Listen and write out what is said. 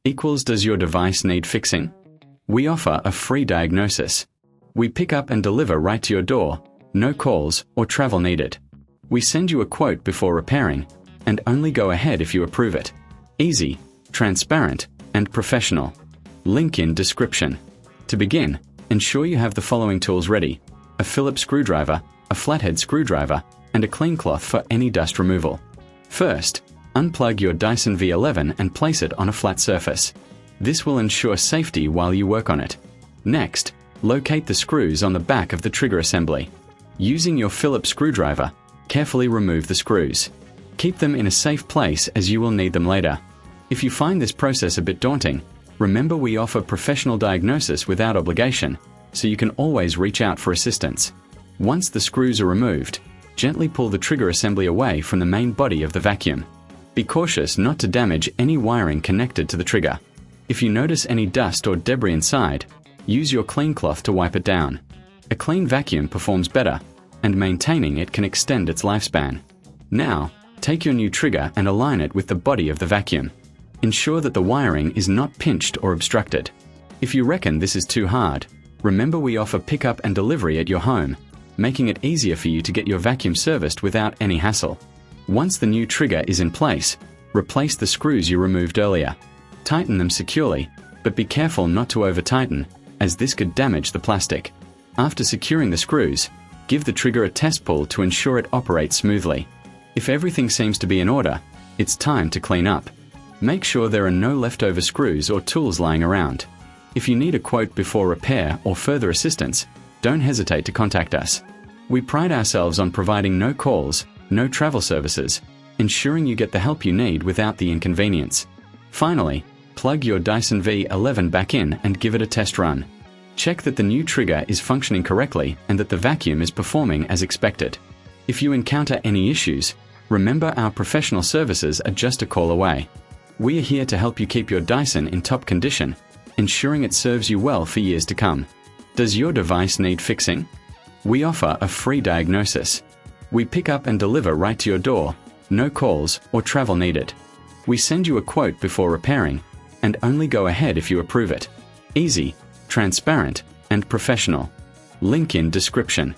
equals does your device need fixing? We offer a free diagnosis. We pick up and deliver right to your door, no calls or travel needed. We send you a quote before repairing, and only go ahead if you approve it. Easy, transparent, and professional. Link in description. To begin, ensure you have the following tools ready: a Phillips screwdriver, a flathead screwdriver, and a clean cloth for any dust removal. First, unplug your Dyson V11 and place it on a flat surface. This will ensure safety while you work on it. Next, locate the screws on the back of the trigger assembly. Using your Phillips screwdriver, carefully remove the screws. Keep them in a safe place as you will need them later. If you find this process a bit daunting, remember we offer professional diagnosis without obligation, so you can always reach out for assistance. Once the screws are removed, gently pull the trigger assembly away from the main body of the vacuum. Be cautious not to damage any wiring connected to the trigger. If you notice any dust or debris inside, use your clean cloth to wipe it down. A clean vacuum performs better, and maintaining it can extend its lifespan. Now, take your new trigger and align it with the body of the vacuum. Ensure that the wiring is not pinched or obstructed. If you reckon this is too hard, remember we offer pickup and delivery at your home, making it easier for you to get your vacuum serviced without any hassle. Once the new trigger is in place, replace the screws you removed earlier. Tighten them securely, but be careful not to over-tighten, as this could damage the plastic. After securing the screws, give the trigger a test pull to ensure it operates smoothly. If everything seems to be in order, it's time to clean up. Make sure there are no leftover screws or tools lying around. If you need a quote before repair or further assistance, don't hesitate to contact us. We pride ourselves on providing no calls, no travel services, ensuring you get the help you need without the inconvenience. Finally, plug your Dyson V11 back in and give it a test run. Check that the new trigger is functioning correctly and that the vacuum is performing as expected. If you encounter any issues, remember our professional services are just a call away. We are here to help you keep your Dyson in top condition, ensuring it serves you well for years to come. Does your device need fixing? We offer a free diagnosis. We pick up and deliver right to your door, no calls or travel needed. We send you a quote before repairing, and only go ahead if you approve it. Easy, transparent, and professional. Link in description.